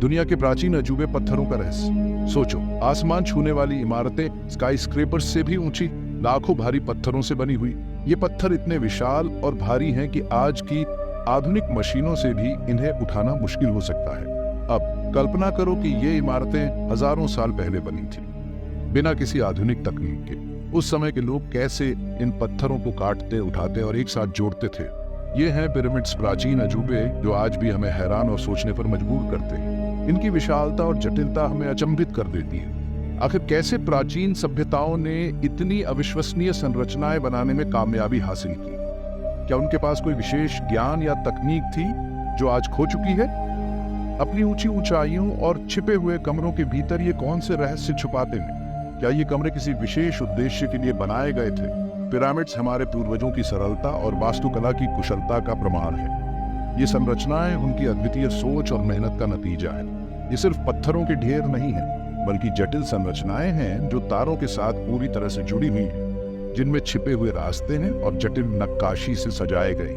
दुनिया के प्राचीन अजूबे पत्थरों का रहस्य। सोचो, आसमान छूने वाली इमारतें स्काई स्क्रेपर्स से भी ऊंची, लाखों भारी पत्थरों से बनी हुई। ये पत्थर इतने विशाल और भारी हैं कि आज की आधुनिक मशीनों से भी इन्हें उठाना मुश्किल हो सकता है। अब कल्पना करो कि ये इमारतें हजारों साल पहले बनी थी, बिना किसी आधुनिक तकनीक के। उस समय के लोग कैसे इन पत्थरों को काटते, उठाते और एक साथ जोड़ते थे। ये हैं पिरामिड्स, प्राचीन अजूबे जो आज भी हमें हैरान और सोचने पर मजबूर करते हैं। इनकी विशालता और जटिलता हमें अचंभित कर देती है। आखिर कैसे प्राचीन सभ्यताओं ने इतनी अविश्वसनीय संरचनाएं बनाने में कामयाबी हासिल की? क्या उनके पास कोई विशेष ज्ञान या तकनीक थी जो आज खो चुकी है? अपनी ऊंची ऊंचाइयों और छिपे हुए कमरों के भीतर ये कौन से रहस्य छुपाते हैं? क्या ये कमरे किसी विशेष उद्देश्य के लिए बनाए गए थे? पिरामिड्स हमारे पूर्वजों की सरलता और वास्तुकला की कुशलता का प्रमाण है। ये संरचनाएं उनकी अद्वितीय सोच और मेहनत का नतीजा है। ये सिर्फ पत्थरों के ढेर नहीं है, बल्कि जटिल संरचनाएं हैं जो तारों के साथ पूरी तरह से जुड़ी हुई हैं, जिनमें छिपे हुए रास्ते हैं और जटिल नक्काशी से सजाए गए,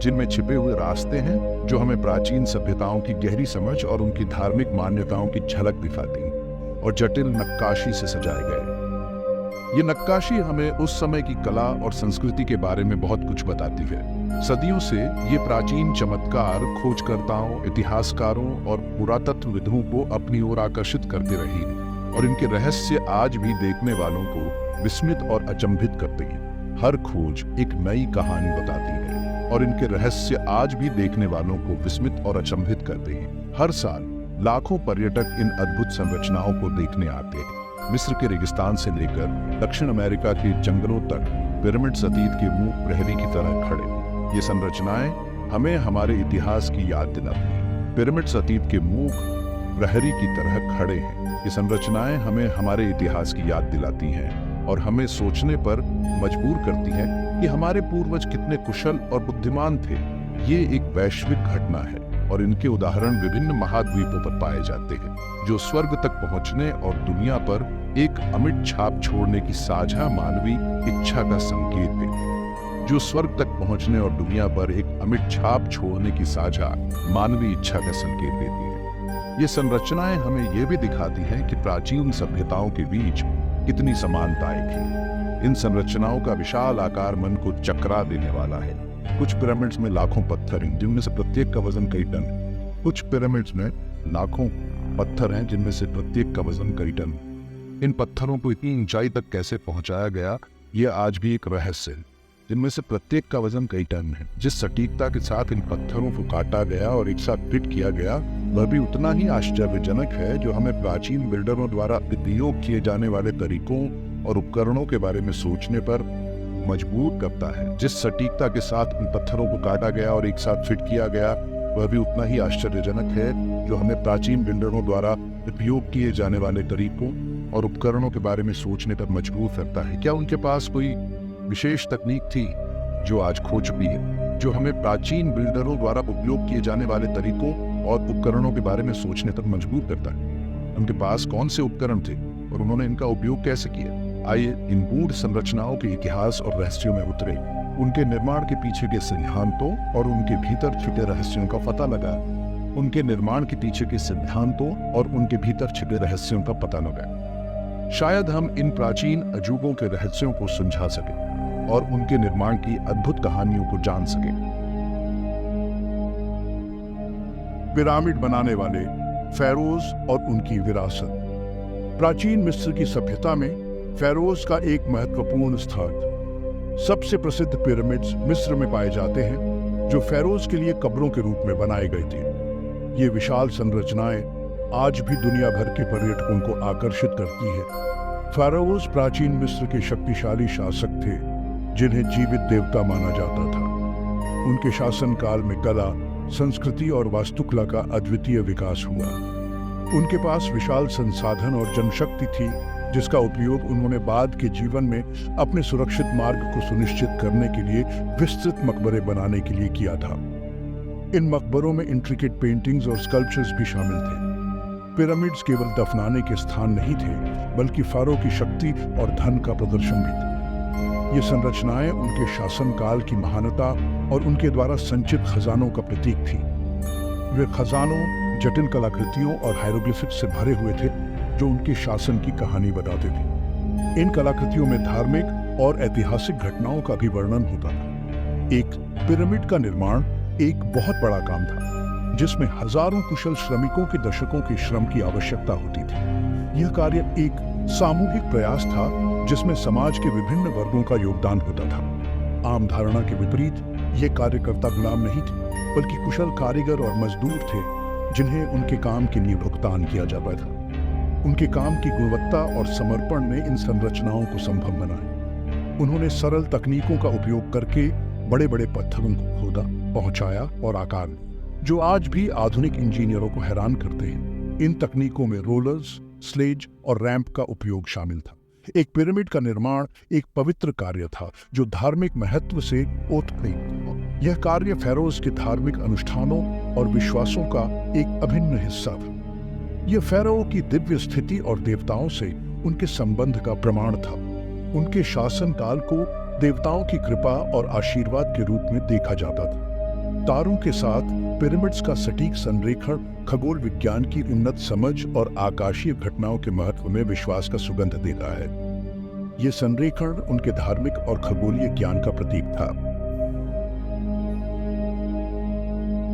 जिनमें छिपे हुए रास्ते हैं जो हमें प्राचीन सभ्यताओं की गहरी समझ और उनकी धार्मिक मान्यताओं की झलक दिखाती हैं, और जटिल नक्काशी से सजाए गए। ये नक्काशी हमें उस समय की कला और संस्कृति के बारे में बहुत कुछ बताती है। सदियों से ये प्राचीन चमत्कार खोजकर्ताओं, इतिहासकारों और पुरातत्वविदों को अपनी ओर आकर्षित करते रही हैं, और इनके रहस्य आज भी देखने वालों को विस्मित और अचंभित करते हैं। हर खोज एक नई कहानी बताती है, और इनके रहस्य आज भी देखने वालों को विस्मित और अचंभित करते हैं। हर साल लाखों पर्यटक इन अद्भुत संरचनाओं को देखने आते हैं। मिस्र के रेगिस्तान से लेकर दक्षिण अमेरिका के जंगलों तक पिरामिड्स अतीत के मूक प्रहरी की तरह खड़े। ये संरचनाएं हमें हमारे इतिहास की याद दिलाती हैं। पिरामिड्स अतीत के मूक प्रहरी की तरह खड़े हैं। ये संरचनाएं हमें हमारे इतिहास की याद दिलाती हैं और हमें सोचने पर मजबूर करती हैं कि हमारे पूर्वज कितने कुशल और बुद्धिमान थे। ये एक वैश्विक घटना है, और इनके उदाहरण विभिन्न महाद्वीपों पर पाए जाते हैं, जो स्वर्ग तक पहुंचने और दुनिया पर एक अमिट छाप छोड़ने की साझा मानवीय इच्छा का संकेत देते हैं। जो स्वर्ग तक पहुंचने और दुनिया पर एक अमिट छाप छोड़ने की साझा मानवीय इच्छा का संकेत देती है। ये संरचनाएं हमें ये भी दिखाती हैं कि प्राचीन सभ्यताओं के बीच कितनी समानताएं थी। इन संरचनाओं का विशाल आकार मन को चकरा देने वाला है। कुछ पिरामिड्स में लाखों पत्थर हैं, जिनमें से प्रत्येक का वजन कई टन है। कुछ पिरामिड्स में लाखों पत्थर हैं, जिनमें से प्रत्येक का वजन कई टन। इन पत्थरों को इतनी ऊंचाई तक कैसे पहुंचाया गया, ये आज भी एक रहस्य है। जिनमें से प्रत्येक का वजन कई टन है। जिस सटीकता के साथ इन पत्थरों को काटा गया और एक साथ फिट किया गया, वह भी उतना ही आश्चर्यजनक है, जो हमें प्राचीन बिल्डरों द्वारा उपयोग किए जाने वाले तरीकों और उपकरणों के बारे में सोचने पर मजबूर करता है। जिस सटीकता के साथ इन पत्थरों को काटा गया और एक साथ फिट किया गया, वह भी उतना ही आश्चर्यजनक है, जो हमें प्राचीन बिल्डरों द्वारा उपयोग किए जाने वाले तरीकों और उपकरणों के बारे में सोचने पर मजबूर करता है। क्या उनके पास कोई विशेष तकनीक थी जो आज खो चुकी है, जो हमें प्राचीन बिल्डरों द्वारा उपयोग किए जाने वाले तरीकों और उपकरणों के बारे में सोचने पर मजबूर करता है? उनके पास कौन से उपकरण थे और उन्होंने इनका उपयोग कैसे किया? आइए इन गूढ़ संरचनाओं के इतिहास और रहस्यों में उतरे, उनके निर्माण के पीछे के सिद्धांतों और उनके भीतर छिपे रहस्यों का पता लगाएं। उनके निर्माण के पीछे के सिद्धांतों और उनके भीतर छिपे रहस्यों का पता लगाएं। शायद हम इन प्राचीन अजूबों के रहस्यों को सुलझा सकें और उनके निर्माण की अद्भुत कहानियों को जान सकें। पिरामिड बनाने वाले फेरोज और उनकी विरासत। प्राचीन मिस्र की सभ्यता में फेरोज का एक महत्वपूर्ण स्थान। सबसे प्रसिद्ध पिरामिड्स मिस्र में पाए जाते हैं, जो फेरोज के लिए कब्रों के रूप में बनाए गए थे। ये विशाल संरचनाएं आज भी दुनिया भर के पर्यटकों को आकर्षित करती है। फेरोज प्राचीन मिस्र के शक्तिशाली शासक थे, जिन्हें जीवित देवता माना जाता था। उनके शासनकाल में कला, संस्कृति और वास्तुकला का अद्वितीय विकास हुआ। उनके पास विशाल संसाधन और जनशक्ति थी, जिसका उपयोग उन्होंने बाद के जीवन में अपने सुरक्षित मार्ग को सुनिश्चित करने के लिए विस्तृत मकबरे बनाने के लिए किया था। इन मकबरों में इंट्रिकेट पेंटिंग्स और स्कल्पचर्स भी शामिल थे। पिरामिड्स केवल दफनाने के स्थान नहीं थे, बल्कि फारो की शक्ति और धन का प्रदर्शन भी थे। ये संरचनाएं उनके शासनकाल की महानता और उनके द्वारा संचित खजानों का प्रतीक थी। वे खजानों, जटिल कलाकृतियों और हायरोग्लिफिक्स से भरे हुए थे जो उनके शासन की कहानी बताते थे। इन कलाकृतियों में धार्मिक और ऐतिहासिक घटनाओं का भी वर्णन होता था। एक पिरामिड का निर्माण एक बहुत बड़ा काम था जिसमें हजारों कुशल श्रमिकों के दशकों के श्रम की आवश्यकता होती थी। यह कार्य एक सामूहिक प्रयास था जिसमें समाज के विभिन्न वर्गों का योगदान होता था। आम धारणा के विपरीत ये कार्यकर्ता गुलाम नहीं थे, बल्कि कुशल कारीगर और मजदूर थे जिन्हें उनके काम के लिए भुगतान किया जाता था। उनके काम की गुणवत्ता और समर्पण ने इन संरचनाओं को संभव बनाया। उन्होंने सरल तकनीकों का उपयोग करके बड़े बड़े पत्थरों को खोदा, पहुंचाया और आकार दिया, जो आज भी आधुनिक इंजीनियरों को हैरान करते हैं। इन तकनीकों में रोलर्स, स्लेज और रैंप का उपयोग शामिल था। एक पिरामिड का निर्माण एक पवित्र कार्य था जो धार्मिक महत्व से ओतप्रोत था। यह कार्य फेरोज के धार्मिक अनुष्ठानों और विश्वासों का एक अभिन्न हिस्सा था। यह फेरो की दिव्य स्थिति और देवताओं से उनके संबंध का प्रमाण था। उनके शासन काल को देवताओं की कृपा और आशीर्वाद के रूप में देखा जाता था। तारों के साथ पिरामिड्स का सटीक संरेखण खगोल विज्ञान की उन्नत समझ और आकाशीय घटनाओं के महत्व में विश्वास का सुगंध देता है। यह संरेखण उनके धार्मिक और खगोलीय ज्ञान का प्रतीक था।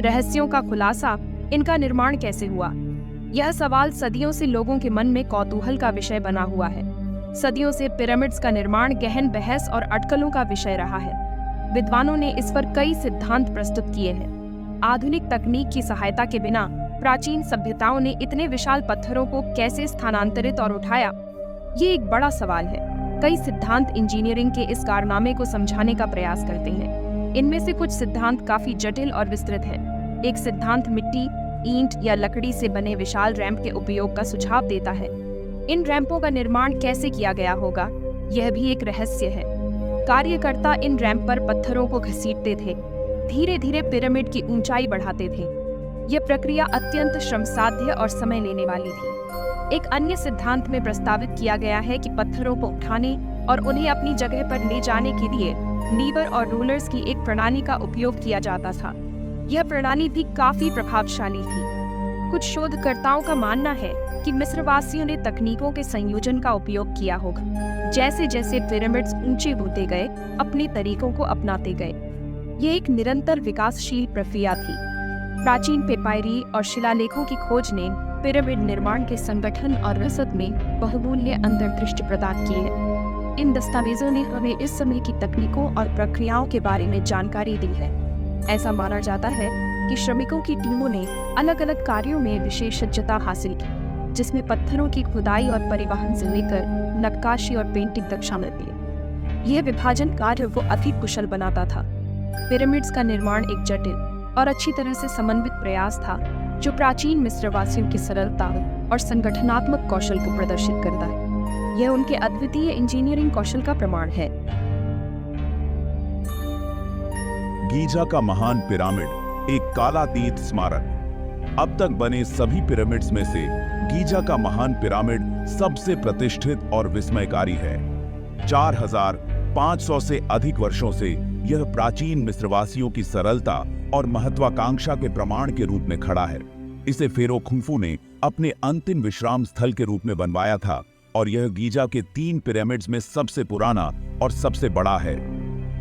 रहस्यों का खुलासा, इनका निर्माण कैसे हुआ? यह सवाल सदियों से लोगों के मन में कौतूहल का विषय बना हुआ है। सदियों से पिरामिड्स का निर्माण गहन बहस और अटकलों का विषय रहा है। विद्वानों ने इस पर कई सिद्धांत प्रस्तुत किए हैं। आधुनिक तकनीक की सहायता के बिना प्राचीन सभ्यताओं ने इतने विशाल पत्थरों को कैसे स्थानांतरित और उठाया, ये एक बड़ा सवाल है। कई सिद्धांत इंजीनियरिंग के इस कारनामे को समझाने का प्रयास करते हैं। इनमें से कुछ सिद्धांत काफी जटिल और विस्तृत हैं। एक सिद्धांत मिट्टी, ईंट या लकड़ी से बने विशाल रैंप के उपयोग का सुझाव देता है। इन रैंपों का निर्माण कैसे किया गया होगा, यह भी एक रहस्य है। कार्यकर्ता इन रैंप पर पत्थरों को घसीटते थे, धीरे धीरे पिरामिड की ऊंचाई बढ़ाते थे। यह प्रक्रिया अत्यंत श्रमसाध्य और समय लेने वाली थी। एक अन्य सिद्धांत में प्रस्तावित किया गया है कि पत्थरों को उठाने और उन्हें अपनी जगह पर ले जाने के लिए लीवर और रोलर्स की एक प्रणाली का उपयोग किया जाता था। यह प्रणाली भी काफी प्रभावशाली थी। कुछ शोधकर्ताओं का मानना है कि मिस्रवासियों ने तकनीकों के संयोजन का उपयोग किया होगा। जैसे जैसे पिरामिड्स ऊंचे होते गए, अपने तरीकों को अपनाते गए। ये एक निरंतर विकासशील प्रक्रिया थी। प्राचीन पेपायरी और शिलालेखों की खोज ने पिरामिड निर्माण के संगठन और रसद में बहुमूल्य अंतर्दृष्टि प्रदान की है। इन दस्तावेजों ने हमें इस समय की तकनीकों और प्रक्रियाओं के बारे में जानकारी दी है। ऐसा माना जाता है कि श्रमिकों की टीमों ने अलग अलग कार्यों में विशेषज्ञता हासिल की, जिसमें पत्थरों की खुदाई और परिवहन से लेकर नक्काशी और पेंटिंग तक शामिल थे। यह विभाजन कार्य को अधिक कुशल बनाता था। पिरामिड्स का निर्माण एक जटिल और अच्छी तरह से समन्वित प्रयास था जो प्राचीन मिस्रवासियों की सरलता और संगठनात्मक कौशल को प्रदर्शित करता है। यह उनके अद्वितीय इंजीनियरिंग कौशल का प्रमाण है। गीजा का महान पिरामिड एक कालातीत स्मारक। अब तक बने सभी पिरामिड्स में से गीजा का महान पिरामिड सबसे प्रतिष्ठित और विस्मयकारी है। 4500 से अधिक वर्षों से यह प्राचीन मिस्रवासियों की सरलता और महत्वाकांक्षा के प्रमाण के रूप में खड़ा है। इसे फेरो खुफू ने अपने अंतिम विश्राम स्थल के रूप में बनवाया था और यह गीजा के 3 पिरामिड्स में सबसे पुराना और सबसे बड़ा है।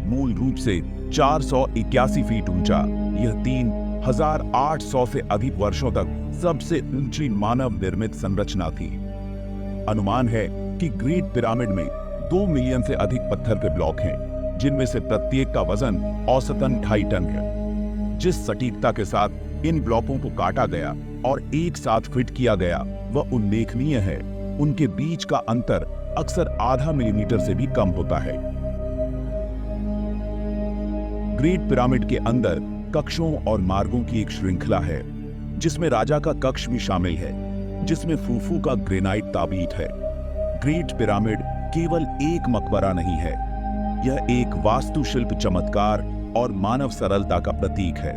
मूल रूप से 481 फीट ऊंचा, यह 3800 से अधिक वर्षों तक सबसे ऊंची मानव निर्मित संरचना थी। अनुमान है कि ग्रेट पिरामिड में 2 मिलियन से अधिक पत्थर के ब्लॉक हैं, जिनमें से प्रत्येक का वजन औसतन 2.5 टन है। जिस सटीकता के साथ इन ब्लॉकों को काटा गया और एक साथ फिट किया गया वह उल्लेखनीय है। उनके बीच का अंतर अक्सर आधा मिलीमीटर से भी कम होता है। ग्रेट पिरामिड के अंदर कक्षों और मार्गों की एक श्रृंखला है, जिसमें राजा का कक्ष भी शामिल है, जिसमें खुफू का ग्रेनाइट ताबीत है। ग्रेट पिरामिड केवल एक मकबरा नहीं है, यह एक वास्तुशिल्प चमत्कार और मानव सरलता का प्रतीक है।